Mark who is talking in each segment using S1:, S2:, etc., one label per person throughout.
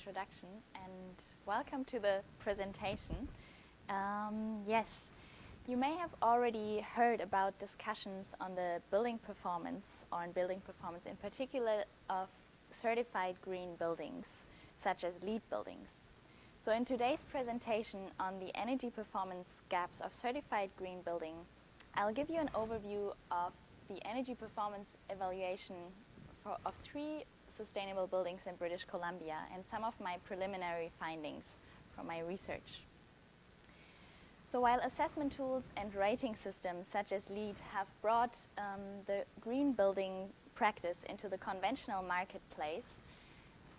S1: introduction and welcome to the presentation. Yes, you may have already heard about discussions on the building performance or on building performance in particular of certified green buildings such as LEED buildings. So in today's presentation on the energy performance gaps of certified green building, I'll give you an overview of the energy performance evaluation of 3 sustainable buildings in British Columbia and some of my preliminary findings from my research. So while assessment tools and rating systems such as LEED have brought the green building practice into the conventional marketplace,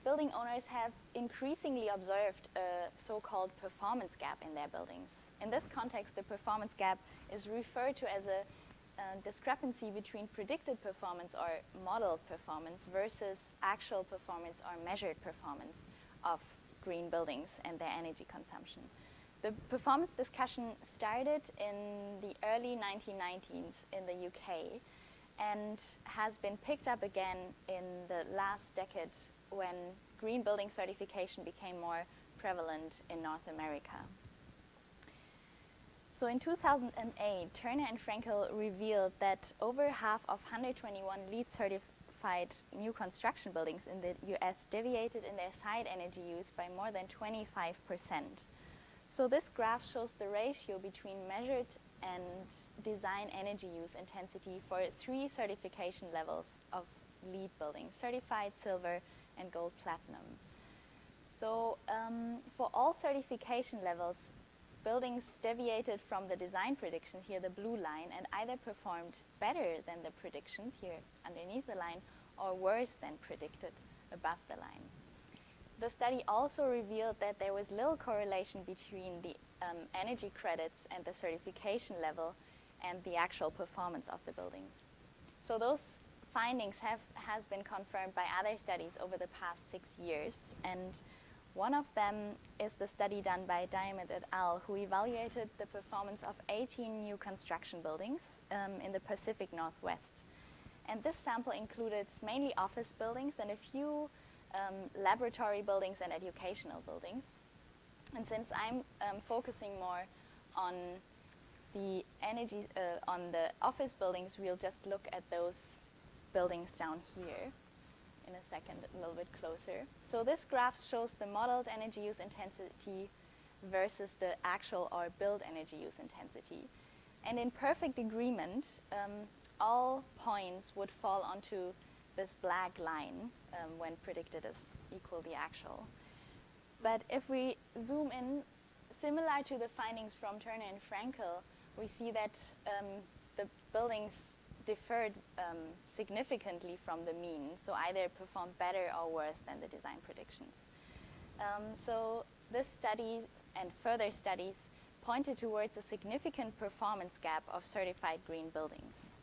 S1: building owners have increasingly observed a so-called performance gap in their buildings. In this context, the performance gap is referred to as a discrepancy between predicted performance or modeled performance versus actual performance or measured performance of green buildings and their energy consumption. The performance discussion started in the early 1990s in the UK and has been picked up again in the last decade when green building certification became more prevalent in North America. So in 2008, Turner and Frankel revealed that over half of 121 LEED certified new construction buildings in the US deviated in their site energy use by more than 25%. So this graph shows the ratio between measured and design energy use intensity for 3 certification levels of LEED buildings: certified, silver, and gold platinum. So for all certification levels, buildings deviated from the design predictions, here the blue line, and either performed better than the predictions, here underneath the line, or worse than predicted, above the line. The study also revealed that there was little correlation between the energy credits and the certification level and the actual performance of the buildings. So those findings has been confirmed by other studies over the past 6 years, and one of them is the study done by Diamond et al., who evaluated the performance of 18 new construction buildings in the Pacific Northwest. And this sample included mainly office buildings and a few laboratory buildings and educational buildings. And since I'm focusing more on the energy, on the office buildings, we'll just look at those buildings down here in a second, a little bit closer. So this graph shows the modeled energy use intensity versus the actual or built energy use intensity. And in perfect agreement, all points would fall onto this black line when predicted as equal the actual. But if we zoom in, similar to the findings from Turner and Frankel, we see that the buildings differed significantly from the mean, so either performed better or worse than the design predictions. So this study and further studies pointed towards a significant performance gap of certified green buildings.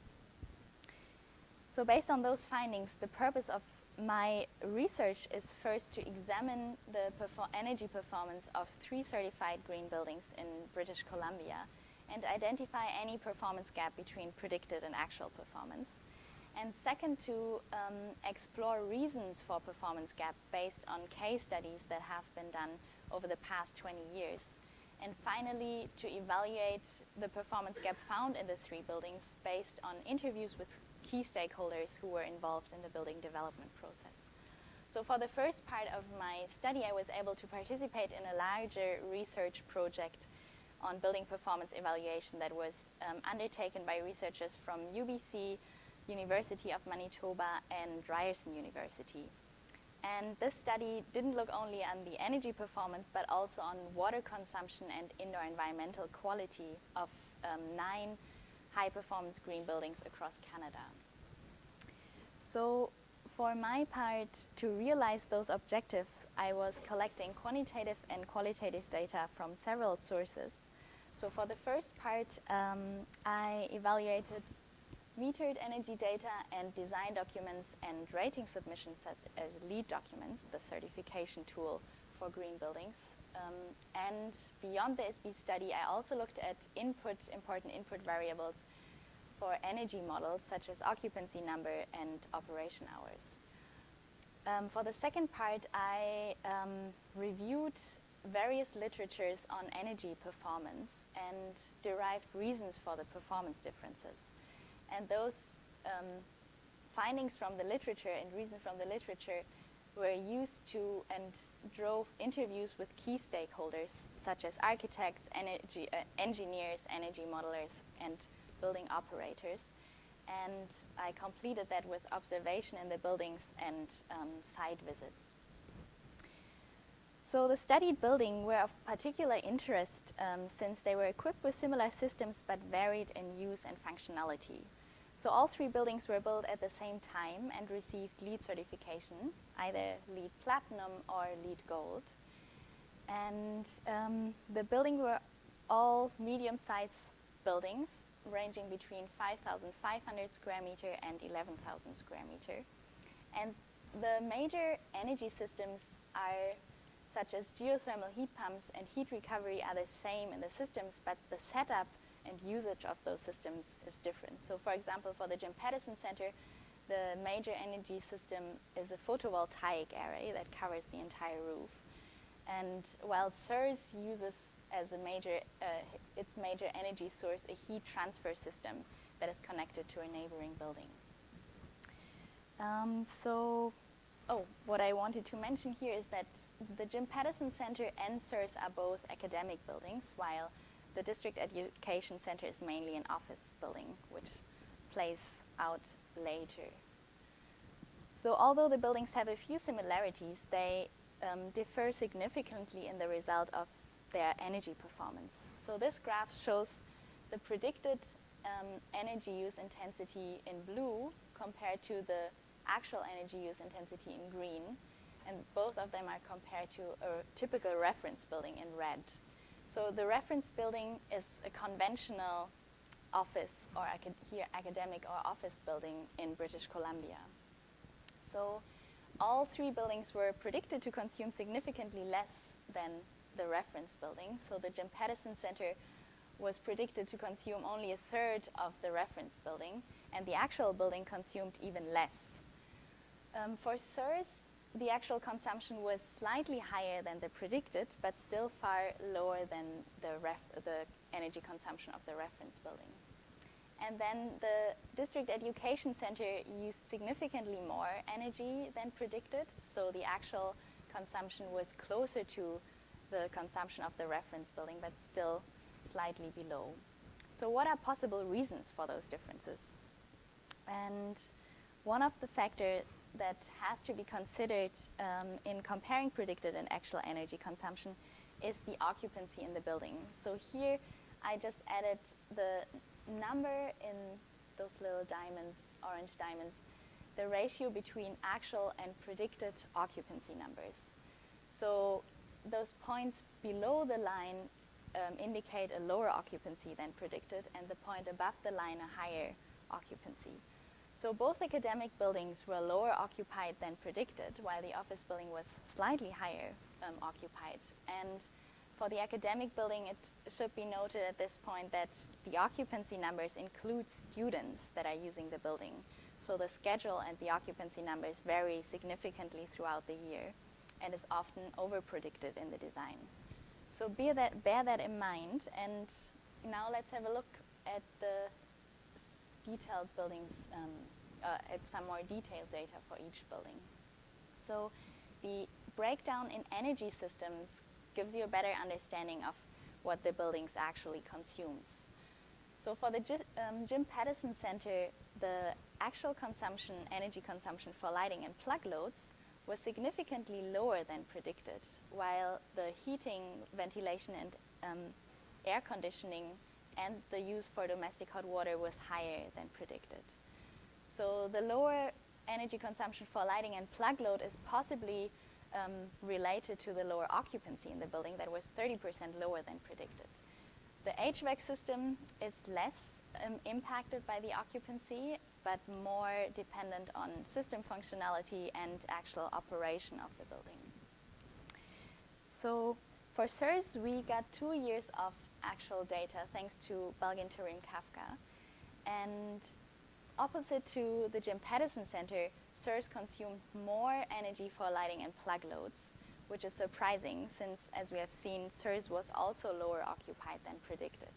S1: So based on those findings, the purpose of my research is first to examine the energy performance of 3 certified green buildings in British Columbia and identify any performance gap between predicted and actual performance. And second, to explore reasons for performance gap based on case studies that have been done over the past 20 years. And finally, to evaluate the performance gap found in the 3 buildings based on interviews with key stakeholders who were involved in the building development process. So for the first part of my study, I was able to participate in a larger research project on building performance evaluation that was undertaken by researchers from UBC, University of Manitoba, and Ryerson University. And this study didn't look only on the energy performance, but also on water consumption and indoor environmental quality of 9 high-performance green buildings across Canada. So for my part, to realize those objectives, I was collecting quantitative and qualitative data from several sources. So for the first part, I evaluated metered energy data and design documents and rating submissions such as LEED documents, the certification tool for green buildings. And beyond the SB study, I also looked at important input variables for energy models such as occupancy number and operation hours. For the second part, I reviewed various literatures on energy performance and derived reasons for the performance differences. And those findings from the literature and reasons from the literature were used to and drove interviews with key stakeholders such as architects, engineers, energy modelers, and building operators. And I completed that with observation in the buildings and site visits. So the studied buildings were of particular interest since they were equipped with similar systems but varied in use and functionality. So all three buildings were built at the same time and received LEED certification, either LEED Platinum or LEED Gold. And the buildings were all medium-sized buildings ranging between 5,500 square meter and 11,000 square meter. And the major energy systems are such as geothermal heat pumps and heat recovery are the same in the systems, but the setup and usage of those systems is different. So for example, for the Jim Pattison Center, the major energy system is a photovoltaic array that covers the entire roof. And while SERS uses as a major, its major energy source, a heat transfer system that is connected to a neighboring building. What I wanted to mention here is that the Jim Pattison Center and SERS are both academic buildings, while the District Education Center is mainly an office building, which plays out later. So although the buildings have a few similarities, they differ significantly in the result of their energy performance. So this graph shows the predicted energy use intensity in blue compared to the actual energy use intensity in green, and both of them are compared to a typical reference building in red. So the reference building is a conventional office or academic or office building in British Columbia. So all three buildings were predicted to consume significantly less than the reference building. So the Jim Pattison Center was predicted to consume only a third of the reference building, and the actual building consumed even less. For SERS, the actual consumption was slightly higher than the predicted, but still far lower than the energy consumption of the reference building. And then the District Education Center used significantly more energy than predicted, so the actual consumption was closer to the consumption of the reference building, but still slightly below. So what are possible reasons for those differences? And one of the factors that has to be considered in comparing predicted and actual energy consumption is the occupancy in the building. So here I just added the number in those little diamonds, orange diamonds, the ratio between actual and predicted occupancy numbers. So those points below the line indicate a lower occupancy than predicted, and the point above the line a higher occupancy. So both academic buildings were lower occupied than predicted, while the office building was slightly higher occupied. And for the academic building, it should be noted at this point that the occupancy numbers include students that are using the building. So the schedule and the occupancy numbers vary significantly throughout the year and is often over-predicted in the design. So bear that in mind, and now let's have a look at the detailed buildings, at some more detailed data for each building. So the breakdown in energy systems gives you a better understanding of what the buildings actually consumes. So for the Jim Pattison Center, the actual energy consumption for lighting and plug loads was significantly lower than predicted, while the heating, ventilation, and air conditioning and the use for domestic hot water was higher than predicted. So the lower energy consumption for lighting and plug load is possibly related to the lower occupancy in the building that was 30% lower than predicted. The HVAC system is less impacted by the occupancy, but more dependent on system functionality and actual operation of the building. So for SERS, we got 2 years of actual data thanks to Belgian Tarim Kafka. And opposite to the Jim Pattison Center, SERS consumed more energy for lighting and plug loads, which is surprising since, as we have seen, SERS was also lower occupied than predicted.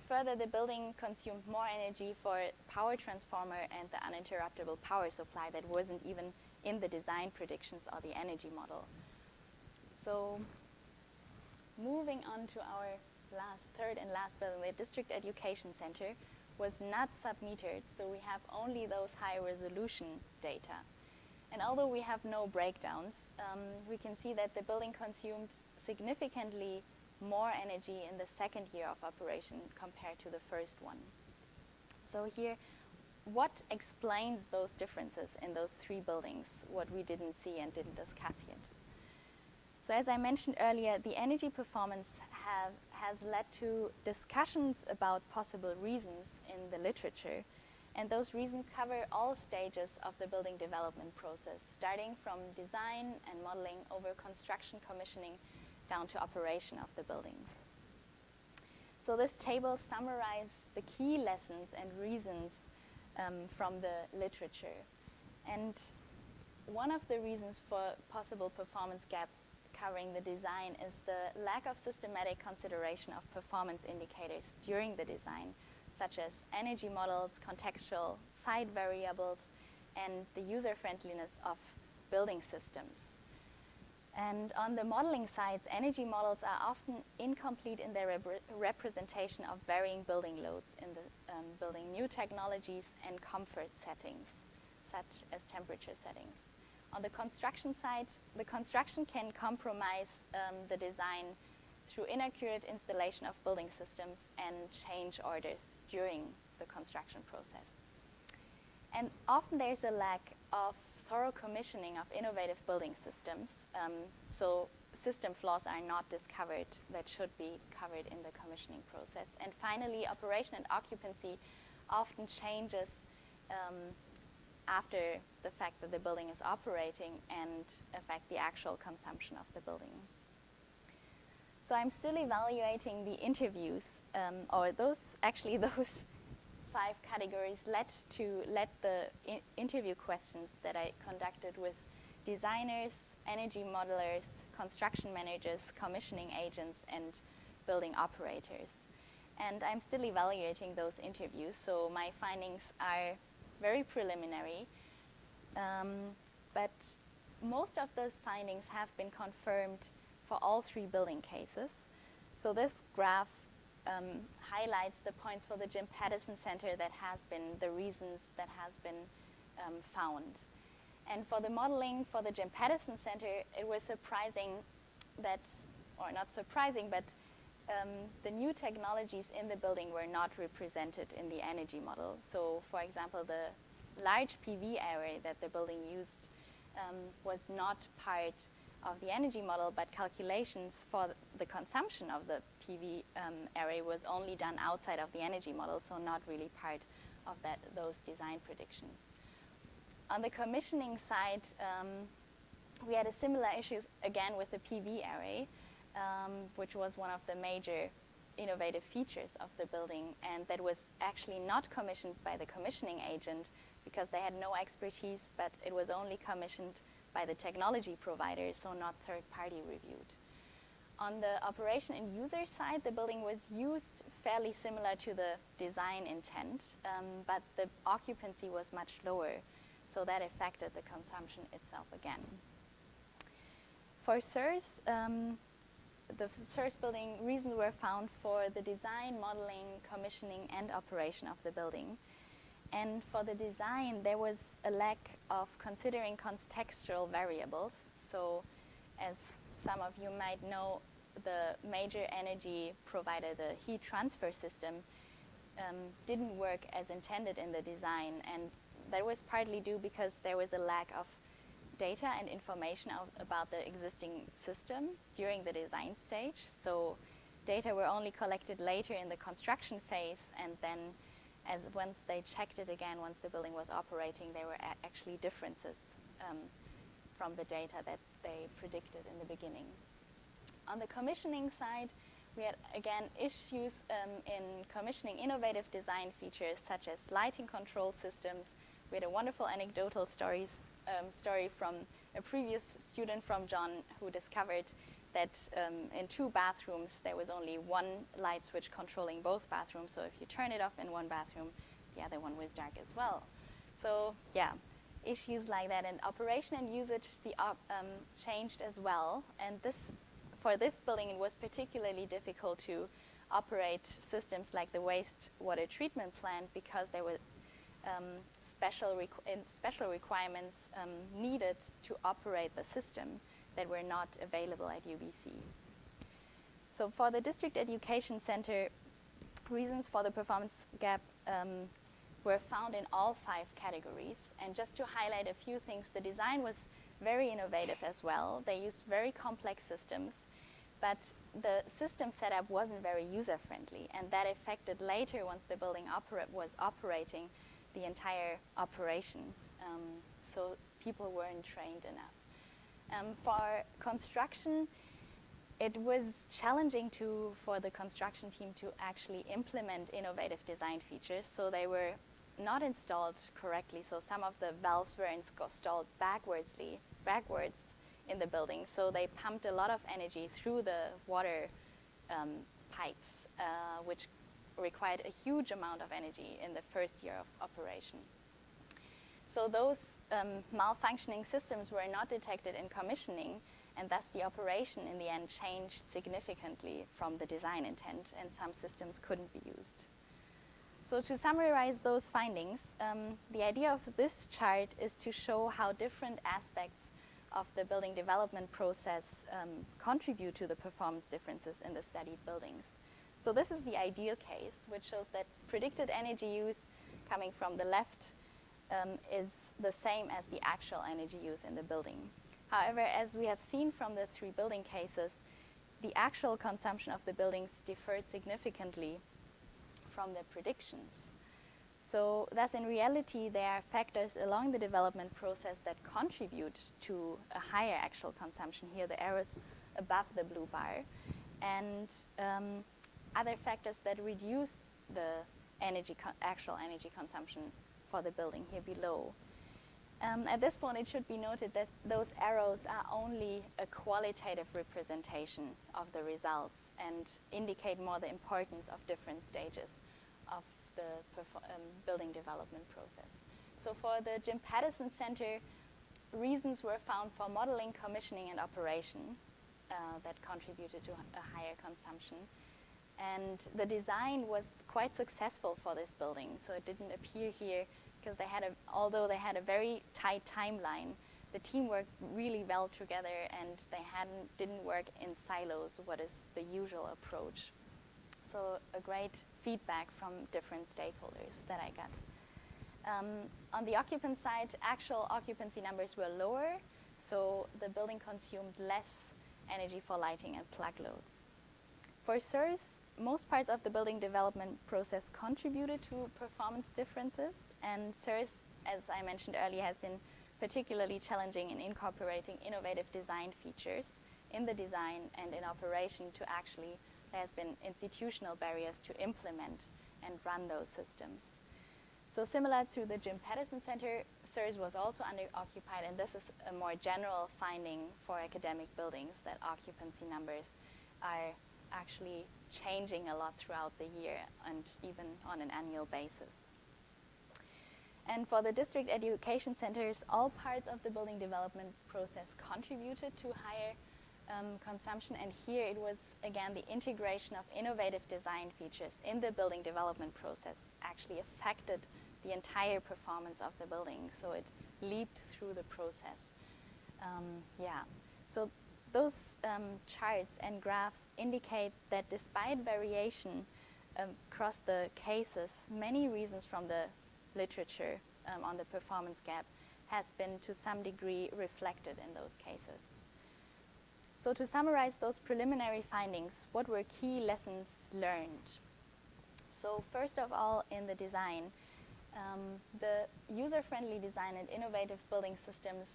S1: Further, the building consumed more energy for power transformer and the uninterruptible power supply that wasn't even in the design predictions or the energy model. So moving on to our third and last building, the District Education Center was not sub-metered, so we have only those high resolution data. And although we have no breakdowns, we can see that the building consumed significantly more energy in the second year of operation compared to the first one. So here, what explains those differences in those three buildings, what we didn't see and didn't discuss yet? So as I mentioned earlier, the energy performance has led to discussions about possible reasons in the literature. And those reasons cover all stages of the building development process, starting from design and modeling over construction, commissioning, down to operation of the buildings. So this table summarizes the key lessons and reasons from the literature. And one of the reasons for possible performance gap covering the design is the lack of systematic consideration of performance indicators during the design, such as energy models, contextual site variables, and the user-friendliness of building systems. And on the modeling sides, energy models are often incomplete in their representation of varying building loads in the building new technologies and comfort settings, such as temperature settings. On the construction side, the construction can compromise the design through inaccurate installation of building systems and change orders during the construction process. And often there's a lack of thorough commissioning of innovative building systems, so system flaws are not discovered that should be covered in the commissioning process. And finally, operation and occupancy often changes after the fact that the building is operating and affect the actual consumption of the building. So I'm still evaluating the interviews, or those 5 categories led the interview questions that I conducted with designers, energy modelers, construction managers, commissioning agents, and building operators. And I'm still evaluating those interviews, so my findings are very preliminary, but most of those findings have been confirmed for all 3 building cases. So this graph highlights the points for the Jim Pattison Center that has been the reasons that has been found. And for the modeling for the Jim Pattison Center, it was surprising that, or not surprising, but the new technologies in the building were not represented in the energy model. So for example, the large PV array that the building used was not part of the energy model, but calculations for the consumption of the PV array was only done outside of the energy model, so not really part of those design predictions. On the commissioning side, we had a similar issues again with the PV array, which was one of the major innovative features of the building, and that was actually not commissioned by the commissioning agent because they had no expertise, but it was only commissioned by the technology provider, so not third-party reviewed. On the operation and user side, the building was used fairly similar to the design intent, but the occupancy was much lower, so that affected the consumption itself again. For SERS, the SERS building reasons were found for the design, modeling, commissioning, and operation of the building. And for the design, there was a lack of considering contextual variables. So as some of you might know, the major energy provider, the heat transfer system, didn't work as intended in the design. And that was partly due because there was a lack of data and information about the existing system during the design stage. So data were only collected later in the construction phase, and then once they checked it again, once the building was operating, there were actually differences from the data that they predicted in the beginning. On the commissioning side, we had, again, issues in commissioning innovative design features such as lighting control systems. We had a wonderful anecdotal story from a previous student from John who discovered that in 2 bathrooms there was only one light switch controlling both bathrooms. So if you turn it off in one bathroom, the other one was dark as well. So yeah, issues like that. And operation and usage changed as well. And for this building, it was particularly difficult to operate systems like the wastewater treatment plant because there were special requirements needed to operate the system that were not available at UBC. So for the District Education Center, reasons for the performance gap were found in all 5 categories. And just to highlight a few things, the design was very innovative as well. They used very complex systems, but the system setup wasn't very user-friendly, and that affected later, once the building was operating, the entire operation. So people weren't trained enough. For construction, it was challenging for the construction team to actually implement innovative design features, so they were not installed correctly. So some of the valves were installed backwards in the building, so they pumped a lot of energy through the water pipes, which required a huge amount of energy in the first year of operation. So those malfunctioning systems were not detected in commissioning, and thus the operation in the end changed significantly from the design intent, and some systems couldn't be used. So to summarize those findings, the idea of this chart is to show how different aspects of the building development process contribute to the performance differences in the studied buildings. So this is the ideal case, which shows that predicted energy use coming from the left is the same as the actual energy use in the building. However, as we have seen from the 3 building cases, the actual consumption of the buildings differed significantly from the predictions. So thus, in reality, there are factors along the development process that contribute to a higher actual consumption. Here, the arrows above the blue bar, and other factors that reduce the actual energy consumption for the building here below. At this point, it should be noted that those arrows are only a qualitative representation of the results and indicate more the importance of different stages of the building development process. So for the Jim Pattison Center, reasons were found for modeling, commissioning, and operation that contributed to a higher consumption. And the design was quite successful for this building, so it didn't appear here because although they had a very tight timeline, the team worked really well together, and they didn't work in silos, what is the usual approach. So a great feedback from different stakeholders that I got. On the occupant side, actual occupancy numbers were lower, so the building consumed less energy for lighting and plug loads. For SIRS, most parts of the building development process contributed to performance differences, and SIRS, as I mentioned earlier, has been particularly challenging in incorporating innovative design features in the design and in operation there has been institutional barriers to implement and run those systems. So similar to the Jim Pattison Center, SIRS was also underoccupied, and this is a more general finding for academic buildings, that occupancy numbers are actually changing a lot throughout the year and even on an annual basis. And for the district education centers, all parts of the building development process contributed to higher consumption, and here it was again the integration of innovative design features in the building development process actually affected the entire performance of the building, so it leaped through the process. So those charts and graphs indicate that despite variation across the cases, many reasons from the literature on the performance gap has been to some degree reflected in those cases. So to summarize those preliminary findings, what were key lessons learned? So first of all, in the design, the user-friendly design and innovative building systems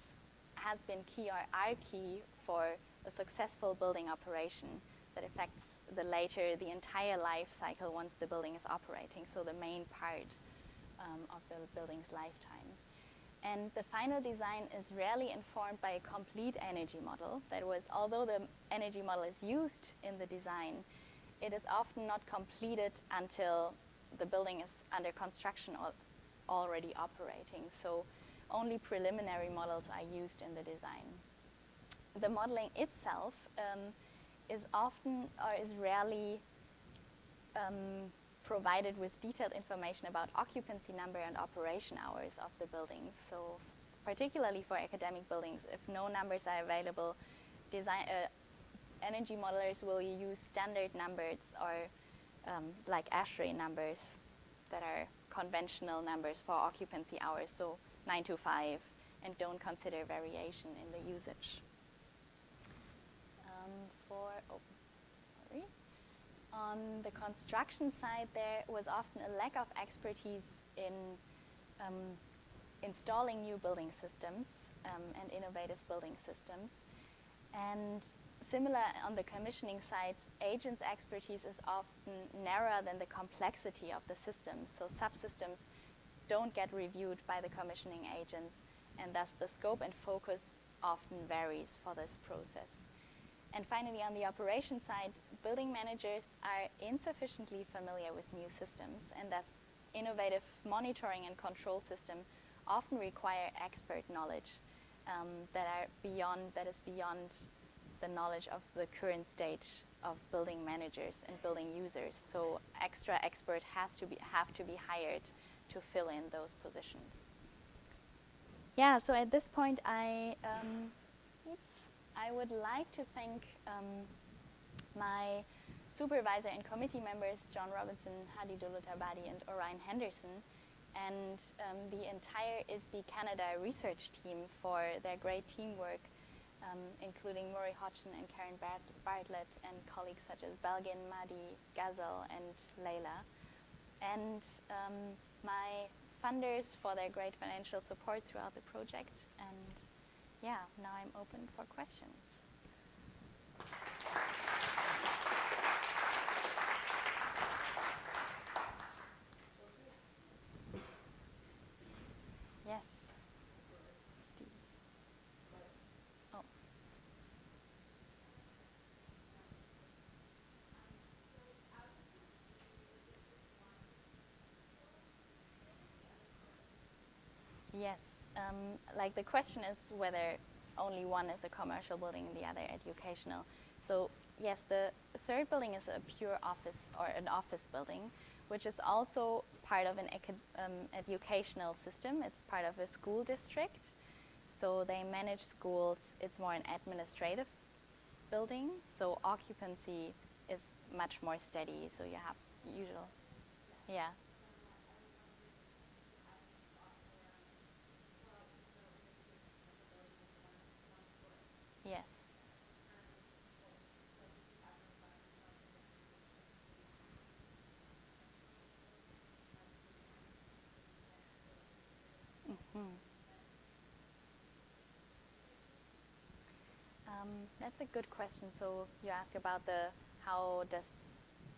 S1: has been key or are key for a successful building operation that affects the entire life cycle once the building is operating, so the main part of the building's lifetime. And the final design is rarely informed by a complete energy model. That was, although the energy model is used in the design, it is often not completed until the building is under construction or already operating. So only preliminary models are used in the design. The modeling itself is often or is rarely provided with detailed information about occupancy number and operation hours of the buildings. So particularly for academic buildings, if no numbers are available, energy modelers will use standard numbers or like ASHRAE numbers that are conventional numbers for occupancy hours, so 9 to 5, and don't consider variation in the usage. On the construction side, there was often a lack of expertise in installing new building systems and innovative building systems. And similar on the commissioning side, agents' expertise is often narrower than the complexity of the systems. So subsystems don't get reviewed by the commissioning agents, and thus the scope and focus often varies for this process. And finally, on the operation side, building managers are insufficiently familiar with new systems, and thus innovative monitoring and control systems often require expert knowledge that is beyond the knowledge of the current stage of building managers and building users. So extra experts have to be hired to fill in those positions. Yeah, so at this point I would like to thank my supervisor and committee members, John Robinson, Hadi Dulutabadi, and Orion Henderson, and the entire ISB Canada research team for their great teamwork, including Murray Hodgson and Karen Bartlett, and colleagues such as Belgin, Madi, Ghazal, and Leila. And my funders for their great financial support throughout the project. And yeah, now I'm open for questions. Yes. Steve. Oh. Yes. Like the question is whether only one is a commercial building and the other educational. So yes, the third building is a pure office or an office building, which is also part of an educational system. It's part of a school district. So they manage schools. It's more an administrative building. So occupancy is much more steady. So you have usual, yeah. Yes. Mm-hmm. That's a good question. So you ask about how does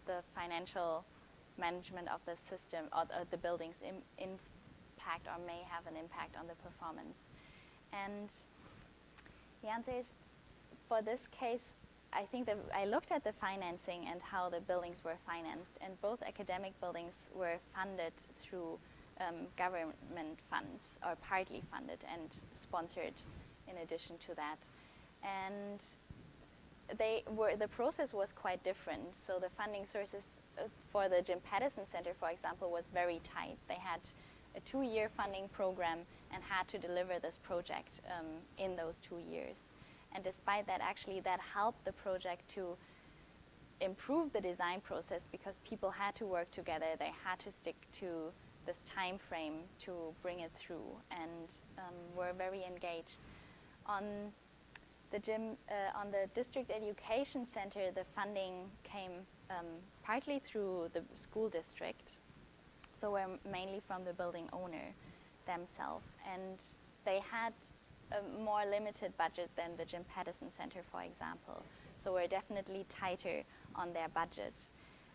S1: the financial management of the system or the buildings impact or may have an impact on the performance. And the answer is, for this case, I think that I looked at the financing and how the buildings were financed, and both academic buildings were funded through government funds, or partly funded and sponsored in addition to that. And the process was quite different. So the funding sources for the Jim Pattison Center, for example, was very tight. They had a 2-year funding program and had to deliver this project in those 2 years. And despite that, actually, that helped the project to improve the design process because people had to work together. They had to stick to this time frame to bring it through, and were very engaged. On the District Education Center, the funding came partly through the school district, so we're mainly from the building owner themselves, and they had a more limited budget than the Jim Pattison Center, for example. So we're definitely tighter on their budget,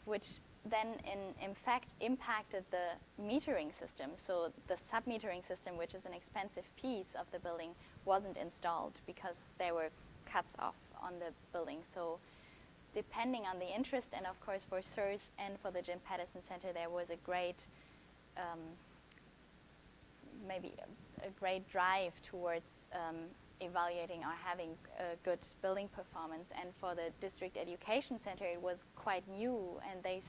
S1: which then in fact impacted the metering system. So the sub-metering system, which is an expensive piece of the building, wasn't installed because there were cuts off on the building. So depending on the interest, and of course for SIRS and for the Jim Pattison Center, there was a great, maybe a great drive towards evaluating or having a good building performance. And for the District Education Center, it was quite new, and they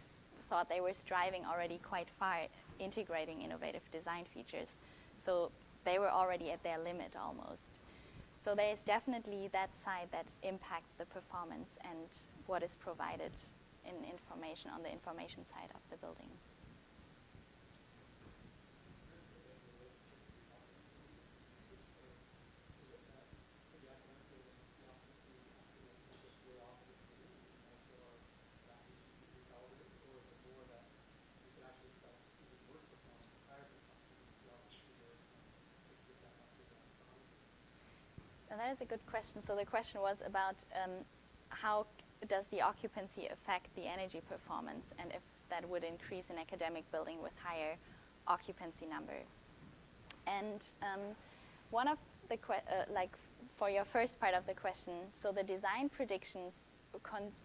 S1: thought they were striving already quite far, integrating innovative design features. So they were already at their limit almost. So there is definitely that side that impacts the performance and what is provided in information on the information side of the building. And that is a good question. So the question was about how does the occupancy affect the energy performance, and if that would increase an academic building with higher occupancy number. And one of the, like for your first part of the question, so the design predictions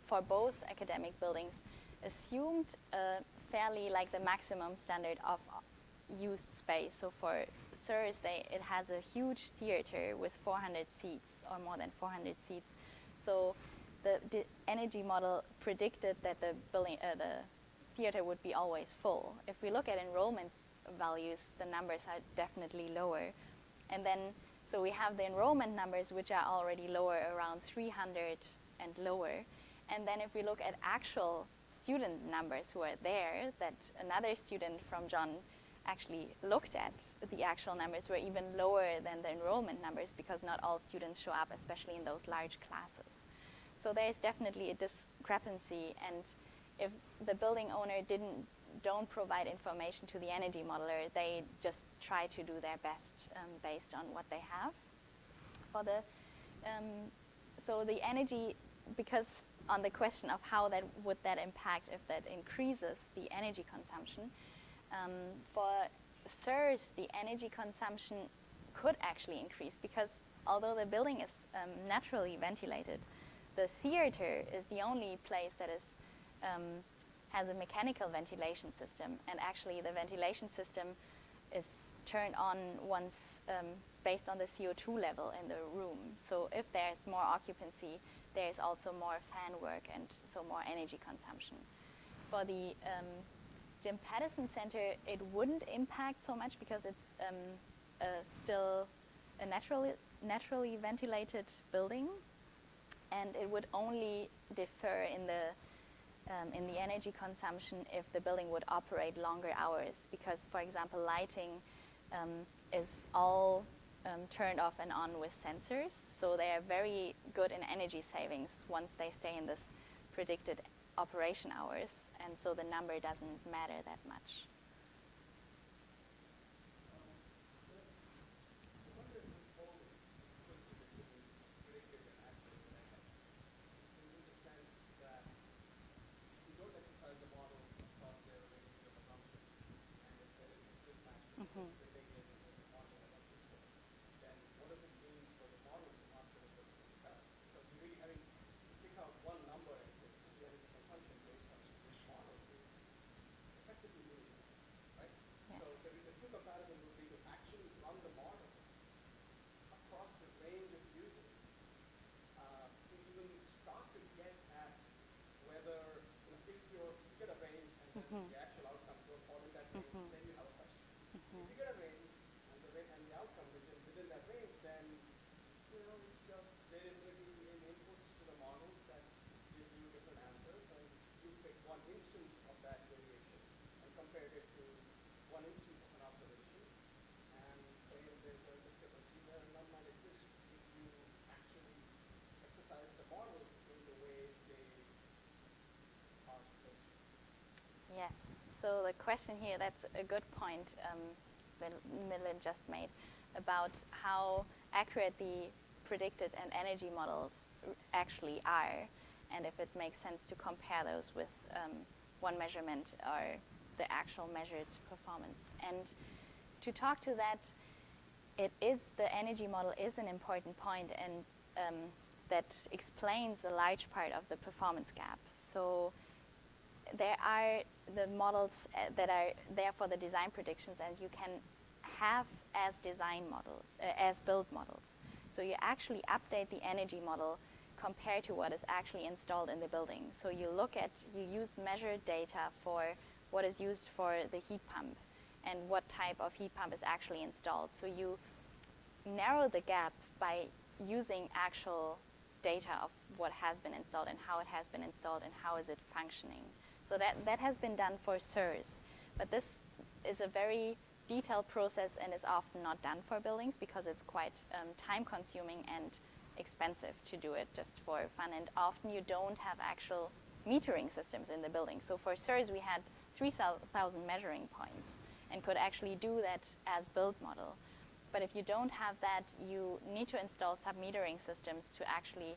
S1: for both academic buildings assumed fairly like the maximum standard of used space. So for SIRS, it has a huge theater with 400 seats or more than 400 seats. So the energy model predicted that the building, the theater would be always full. If we look at enrollment values, the numbers are definitely lower. And then, so we have the enrollment numbers, which are already lower, around 300 and lower. And then if we look at actual student numbers who are there, that another student from John actually looked at, the actual numbers were even lower than the enrollment numbers, because not all students show up, especially in those large classes. So there is definitely a discrepancy, and if the building owner don't provide information to the energy modeler, they just try to do their best based on what they have. For the so the energy, because on the question of how that would that impact if that increases the energy consumption, for SIRS, the energy consumption could actually increase, because although the building is naturally ventilated, the theater is the only place that is has a mechanical ventilation system, and actually the ventilation system is turned on once based on the CO2 level in the room. So if there's more occupancy, there is also more fan work and so more energy consumption. For the Jim Pattison Center, it wouldn't impact so much because it's still a naturally ventilated building, and it would only differ in the energy consumption if the building would operate longer hours, because, for example, lighting is all turned off and on with sensors, so they are very good in energy savings once they stay in this predicted operation hours, and so the number doesn't matter that much.
S2: the actual outcomes don't fall in that range, then you have a question. If you get a range and the outcome is within that range, then it's just variability in inputs to the models that give you different answers, and you pick one instance of that variation and compare it to one instance of an observation, and there's a discrepancy there, and none might exist if you actually exercise the models in the way they are supposed to.
S1: Yes, so the question here, that's a good point Milind just made about how accurate the predicted and energy models actually are, and if it makes sense to compare those with one measurement or the actual measured performance. And to talk to that, the energy model is an important point, and that explains a large part of the performance gap. So there are the models that are there for the design predictions, and you can have as design models, as build models. So you actually update the energy model compared to what is actually installed in the building. So you use measured data for what is used for the heat pump and what type of heat pump is actually installed. So you narrow the gap by using actual data of what has been installed and how it has been installed and how is it functioning. So that has been done for SIRS. But this is a very detailed process and is often not done for buildings because it's quite time consuming and expensive to do it just for fun. And often you don't have actual metering systems in the building. So for SIRS we had 3,000 measuring points and could actually do that as build model. But if you don't have that, you need to install sub-metering systems to actually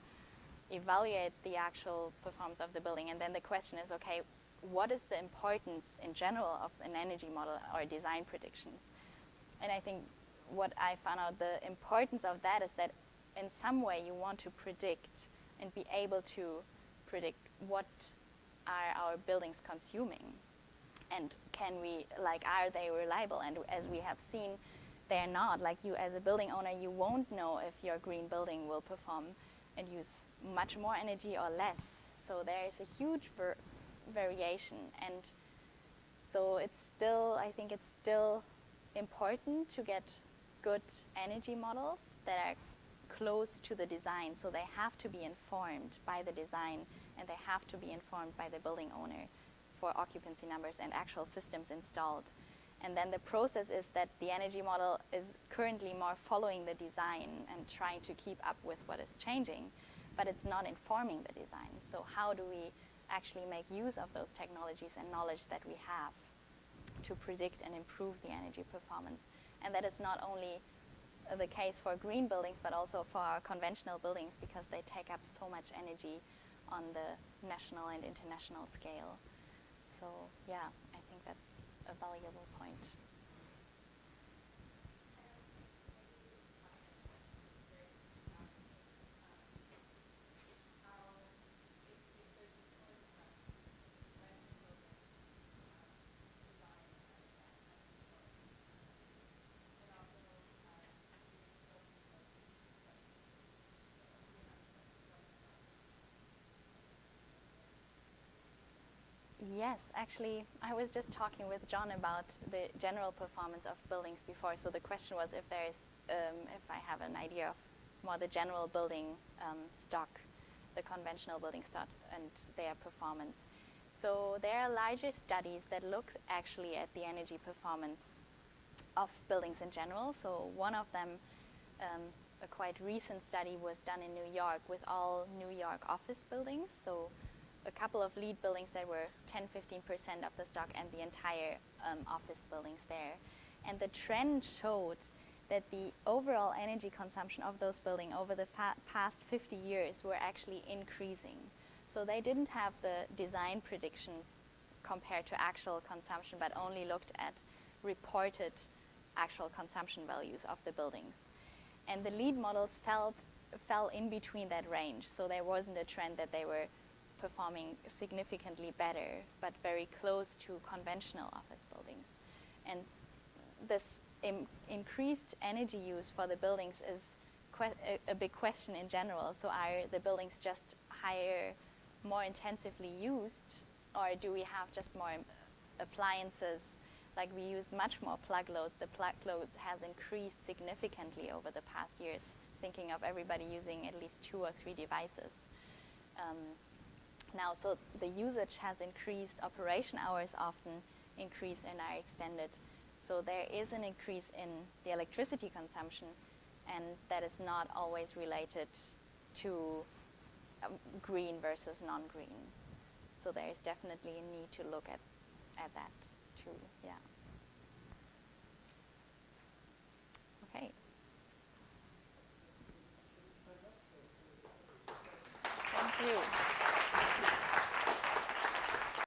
S1: evaluate the actual performance of the building. And then the question is, okay, what is the importance in general of an energy model or design predictions? And I think what I found out, the importance of that is that in some way you want to predict and be able to predict what are our buildings consuming, and are they reliable? And as we have seen, they're not. Like, you as a building owner, you won't know if your green building will perform and use much more energy or less. So there is a huge variation, and so I think it's still important to get good energy models that are close to the design. So they have to be informed by the design, and they have to be informed by the building owner for occupancy numbers and actual systems installed. And then the process is that the energy model is currently more following the design and trying to keep up with what is changing, but it's not informing the design. So how do we actually make use of those technologies and knowledge that we have to predict and improve the energy performance? And that is not only the case for green buildings, but also for our conventional buildings, because they take up so much energy on the national and international scale. So yeah, I think that's a valuable point. Yes, actually, I was just talking with John about the general performance of buildings before. So the question was if I have an idea of more the general building stock, the conventional building stock, and their performance. So there are larger studies that look actually at the energy performance of buildings in general. So one of them, a quite recent study, was done in New York with all New York office buildings. So a couple of lead buildings that were 10-15% of the stock, and the entire office buildings there. And the trend showed that the overall energy consumption of those buildings over the past 50 years were actually increasing. So they didn't have the design predictions compared to actual consumption, but only looked at reported actual consumption values of the buildings. And the lead models fell in between that range. So there wasn't a trend that they were performing significantly better, but very close to conventional office buildings. And this increased energy use for the buildings is a big question in general. So are the buildings just more intensively used, or do we have just more appliances? Like, we use much more plug loads. The plug load has increased significantly over the past years, thinking of everybody using at least 2 or 3 devices. Now, so the usage has increased, operation hours often increase and are extended. So there is an increase in the electricity consumption, and that is not always related to green versus non-green. So there is definitely a need to look at that too, yeah.